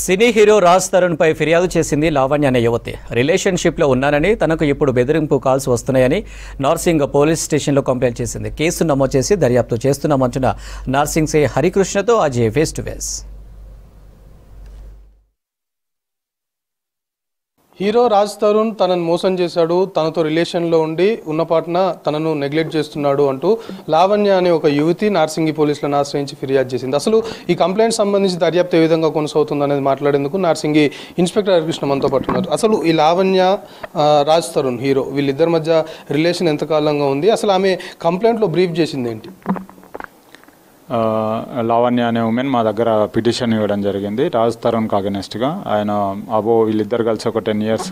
Cine hero Raj Tarun పై ఫిర్యాదు చేసింది లావణ్య అనే యువతి. రిలేషన్షిప్లో ఉన్నానని, తనకు ఇప్పుడు బెదిరింపు కాల్స్ వస్తున్నాయని నార్సింగ్ పోలీస్ స్టేషన్లో కంప్లైంట్ చేసింది. కేసు నమోదు చేసి దర్యాప్తు చేస్తున్నామంటున్న నార్సింగ్ సే హరికృష్ణతో Ajay face to face. Hero Raj Tarun తనను మోసం చేశాడు, తనతో రిలేషన్లో ఉండి ఉన్నపాటున తనను నెగ్లెక్ట్ చేస్తున్నాడు అంటూ లావణ్య అనే ఒక యువతి నార్సింగి పోలీసులను ఆశ్రయించి ఫిర్యాదు చేసింది. అసలు ఈ కంప్లైంట్ సంబంధించి దర్యాప్తు ఏ విధంగా కొనసాగుతుంది అనేది మాట్లాడేందుకు నార్సింగి ఇన్స్పెక్టర్ హరికృష్ణ మనతో పాటు ఉన్నారు. అసలు ఈ లావణ్య, రాజ్ తరుణ్ హీరో వీళ్ళిద్దరి మధ్య రిలేషన్ ఎంతకాలంగా ఉంది, అసలు ఆమె కంప్లైంట్లో బ్రీఫ్ చేసింది ఏంటి? లావణ్య అనే ఉమెన్ మా దగ్గర పిటిషన్ ఇవ్వడం జరిగింది రాజ్ తరుణ్కి అగెనెస్ట్గా. ఆయన వీళ్ళిద్దరు కలిసి ఒక 10 years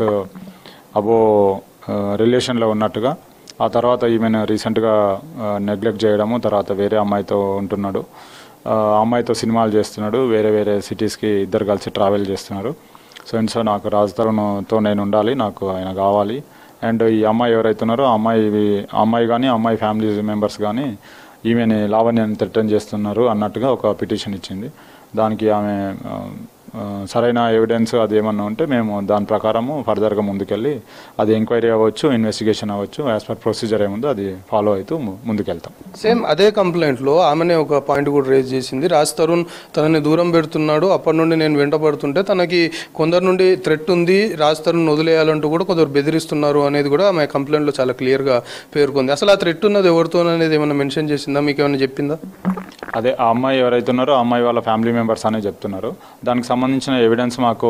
రిలేషన్లో ఉన్నట్టుగా, ఆ తర్వాత ఈమెను రీసెంట్గా నెగ్లెక్ట్ చేయడము, తర్వాత వేరే అమ్మాయితో ఉంటున్నాడు, అమ్మాయితో సినిమాలు చేస్తున్నాడు, వేరే వేరే సిటీస్కి ఇద్దరు కలిసి ట్రావెల్ చేస్తున్నారు. సో నాకు రాజ్ తరుణ్తో నేను ఉండాలి, నాకు ఆయన కావాలి, అండ్ ఈ అమ్మాయి ఎవరైతే ఉన్నారో ఆ అమ్మాయి కానీ అమ్మాయి ఫ్యామిలీ మెంబర్స్ కానీ ఈమెని లావణ్యని థ్రెటన్ చేస్తున్నారు అన్నట్టుగా ఒక పిటిషన్ ఇచ్చింది. దానికి ఆమె సరైన ఎవిడెన్స్ అది ఏమన్నా ఉంటే మేము దాని ప్రకారము ఫర్దర్గా ముందుకెళ్ళి అది ఎంక్వైరీ అవ్వచ్చు, ఇన్వెస్టిగేషన్ అవ్వచ్చు, యాజ్ పర్ ప్రొసీజర్ ఏముందో అది ఫాలో అవుతూ ముందుకెళ్తాం. సేమ్ అదే కంప్లైంట్లో ఆమెనే ఒక పాయింట్ కూడా రేజ్ చేసింది. రాజ్ తరుణ్ తనని దూరం పెడుతున్నాడు, అప్పటి నుండి నేను వెంటపడుతుంటే తనకి కొందరు నుండి థ్రెట్ ఉంది, రాజ్ తరుణ్ వదిలేయాలంటూ కూడా కొందరు బెదిరిస్తున్నారు అనేది కూడా ఆమె కంప్లైంట్లో చాలా క్లియర్గా పేర్కొంది. అసలు ఆ థ్రెట్ ఉన్నది ఎవరితో అనేది ఏమైనా మెన్షన్ చేసిందా, మీకు ఏమైనా చెప్పిందా? అదే ఆ అమ్మాయి ఎవరైతే ఉన్నారో ఆ అమ్మాయి వాళ్ళ ఫ్యామిలీ మెంబర్స్ అనే చెప్తున్నారు. దానికి సంబంధించిన ఎవిడెన్స్ మాకు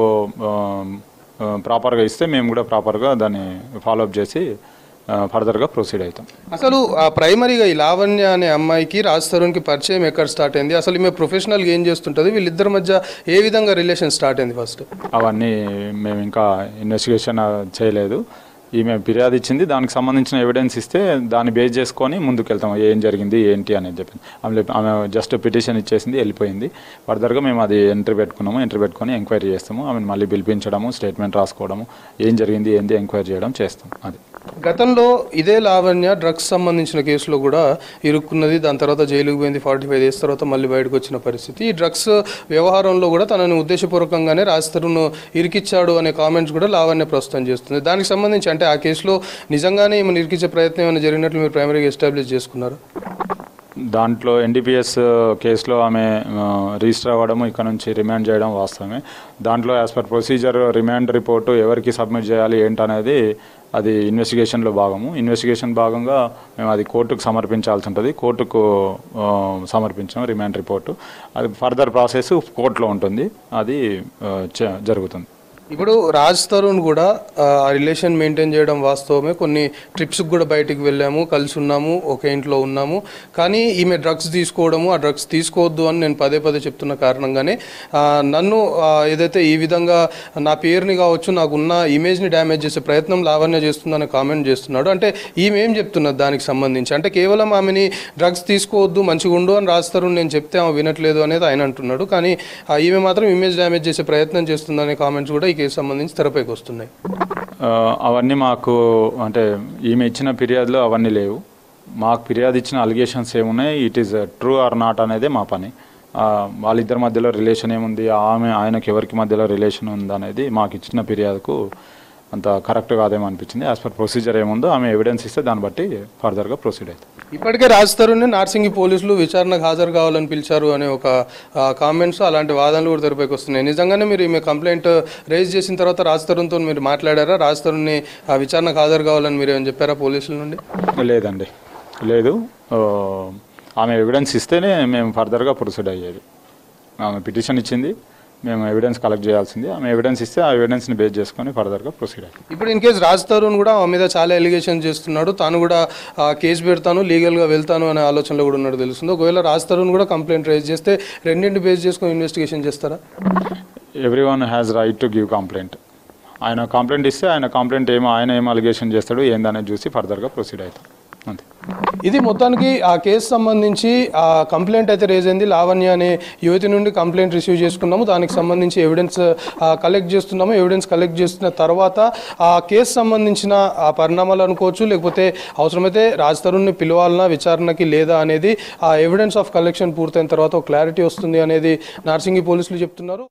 ప్రాపర్గా ఇస్తే మేము కూడా ప్రాపర్గా దాన్ని ఫాలోఅప్ చేసి ఫర్దర్గా ప్రొసీడ్ అవుతాం. అసలు ప్రైమరీగా ఈ లావణ్య అనే అమ్మాయికి రాజ్ తరుణ్కి పరిచయం ఎక్కడ స్టార్ట్ అయింది, అసలు ఈమె ప్రొఫెషనల్గా ఏం చేస్తుంటుంది, వీళ్ళిద్దరి మధ్య ఏ విధంగా రిలేషన్ స్టార్ట్ అయింది? ఫస్ట్ అవన్నీ మేము ఇంకా ఇన్వెస్టిగేషన్ చేయలేదు. ఈమె ఫిర్యాదు ఇచ్చింది, దానికి సంబంధించిన ఎవిడెన్స్ ఇస్తే దాన్ని బేస్ చేసుకొని ముందుకెళ్తాం, ఏం జరిగింది ఏంటి అనేది చెప్పింది. ఆమె జస్ట్ పిటిషన్ ఇచ్చేసింది, వెళ్ళిపోయింది. ఫర్దర్గా మేము అది ఎంట్రీ పెట్టుకొని ఎంక్వైరీ చేస్తాము. ఆమెను మళ్ళీ పిలిపించడము, స్టేట్మెంట్ రాసుకోవడము, ఏం జరిగింది ఏంటి ఎంక్వైరీ చేయడం చేస్తాం. అది గతంలో ఇదే లావణ్య డ్రగ్స్ సంబంధించిన కేసులో కూడా ఇరుక్కున్నది, దాని తర్వాత జైలుకు పోయింది. 45 days తర్వాత మళ్ళీ బయటకు వచ్చిన పరిస్థితి. ఈ డ్రగ్స్ వ్యవహారంలో కూడా తనని ఉద్దేశపూర్వకంగానే రాజ్ తరుణ్ ఇరికిచ్చాడు అనే కామెంట్స్ కూడా లావణ్య ప్రస్తుతం చేస్తుంది. దానికి సంబంధించి అంటే ఆ కేసులో నిజంగానే ఏమైనా ఇరికిచ్చే ప్రయత్నం ఏమైనా జరిగినట్లు మీరు ప్రైమరీగా ఎస్టాబ్లిష్ చేసుకున్నారు? దాంట్లో NDPS కేసులో ఆమె రిజిస్టర్ అవ్వడము, ఇక్కడ నుంచి రిమాండ్ చేయడం వాస్తవమే. దాంట్లో as per procedure remand report ఎవరికి సబ్మిట్ చేయాలి ఏంటనేది అది ఇన్వెస్టిగేషన్ భాగంగా మేము అది కోర్టుకు సమర్పించాల్సి ఉంటుంది. కోర్టుకు సమర్పించాం రిమాండ్ రిపోర్టు. అది ఫర్దర్ ప్రాసెస్ కోర్టులో ఉంటుంది, అది జరుగుతుంది. ఇప్పుడు రాజ్ తరుణ్ కూడా ఆ రిలేషన్ మెయింటైన్ చేయడం వాస్తవమే. కొన్ని ట్రిప్స్కి కూడా బయటికి వెళ్ళాము, కలిసి ఉన్నాము, ఒకే ఇంట్లో ఉన్నాము. కానీ ఈమె డ్రగ్స్ తీసుకోవడము, ఆ డ్రగ్స్ తీసుకోవద్దు అని నేను పదే చెప్తున్న కారణంగానే నన్ను ఏదైతే ఈ విధంగా నా పేరుని కావచ్చు, నాకున్న ఇమేజ్ని డ్యామేజ్ చేసే ప్రయత్నం లావణ్య చేస్తుందని కామెంట్ చేస్తున్నాడు. అంటే ఈమె ఏం చెప్తున్నది దానికి సంబంధించి? అంటే కేవలం ఆమెని డ్రగ్స్ తీసుకోవద్దు, మంచిగా ఉండు అని రాజ్ తరుణ్ నేను చెప్తే ఆమె వినట్లేదు అనేది ఆయన అంటున్నాడు. కానీ ఈమె మాత్రం ఇమేజ్ డ్యామేజ్ చేసే ప్రయత్నం చేస్తుందనే కామెంట్స్ కూడా కేసు సంబంధించి తెరపైకి వస్తున్నాయి. అవన్నీ మాకు అంటే ఈమె ఇచ్చిన ఫిర్యాదులో అవన్నీ లేవు. మాకు ఫిర్యాదు ఇచ్చిన అలిగేషన్స్ ఏమున్నాయి, it is true or not అనేదే మా పని. వాళ్ళిద్దరి మధ్యలో రిలేషన్ ఏముంది, ఆయనకి ఎవరికి మధ్యలో రిలేషన్ ఉంది అనేది మాకు ఇచ్చిన ఫిర్యాదుకు అంత కరెక్ట్ కాదేమో అనిపించింది. యాజ్ పర్ ప్రొసీజర్ ఏముందో ఆమె ఎవిడెన్స్ ఇస్తే దాన్ని బట్టి ఫర్దర్గా ప్రొసీడ్ అవుతుంది. ఇప్పటికే రాజ్ తరుణ్ని నార్సింగి పోలీసులు విచారణకు హాజరు కావాలని పిలిచారు అనే ఒక కామెంట్స్, అలాంటి వాదనలు కూడా తెరపైకి వస్తున్నాయి. నిజంగానే మీరు ఈమె కంప్లైంట్ రేజ్ చేసిన తర్వాత రాజ్ తరుణ్తో మీరు మాట్లాడారా? రాజ్ తరుణ్ని విచారణకు హాజరు కావాలని మీరు ఏమైనా చెప్పారా పోలీసుల నుండి? లేదండి, లేదు. ఆమె ఎవిడెన్స్ ఇస్తేనే మేము ఫర్దర్గా ప్రొసీడ్ అయ్యేది. ఆమె పిటిషన్ ఇచ్చింది, మేము ఎవిడెన్స్ కలెక్ట్ చేయాల్సింది. ఆమె ఎవిడెన్స్ ఇస్తే ఆ ఎవిడెన్స్ని బేస్ చేసుకొని ఫర్దర్గా ప్రొసీడ్ అయ్యింది. ఇప్పుడు ఇన్ కేసు రాజ్ తరుణ్ కూడా ఆమె మీద చాలా ఎలిగేషన్ చేస్తున్నాడు, తాను కూడా కేసు పెడతాను, లీగల్గా వెళ్తాను అనే ఆలోచనలో కూడా ఉన్నాడు తెలుస్తుంది. ఒకవేళ రాజ్ తరుణ్ కూడా కంప్లైంట్ రైజ్ చేస్తే రెండింటి బేస్ చేసుకొని ఇన్వెస్టిగేషన్ చేస్తారా? Everyone has right to give complaint. ఆయన కంప్లైంట్ ఇస్తే ఆయన ఏం అలిగేషన్ చేస్తాడు ఏందనేది చూసి ఫర్దర్గా ప్రొసీడ్ అవుతాం, అంతే. ఇది మొత్తానికి ఆ కేసు సంబంధించి ఆ కంప్లైంట్ అయితే రేజ్ అయింది. లావణ్య అనే యువతి నుండి కంప్లైంట్ రిసీవ్ చేసుకున్నాము, దానికి సంబంధించి ఎవిడెన్స్ కలెక్ట్ చేస్తున్నాము. ఎవిడెన్స్ కలెక్ట్ చేస్తున్న తర్వాత ఆ కేసు సంబంధించిన ఆ పరిణామాలు అనుకోవచ్చు, లేకపోతే అవసరమైతే రాజ్ తరుణ్ని పిలవాలన్నా విచారణకి లేదా అనేది ఆ ఎవిడెన్స్ ఆఫ్ కలెక్షన్ పూర్తయిన తర్వాత ఒక క్లారిటీ వస్తుంది అనేది నార్సింగి పోలీసులు చెప్తున్నారు.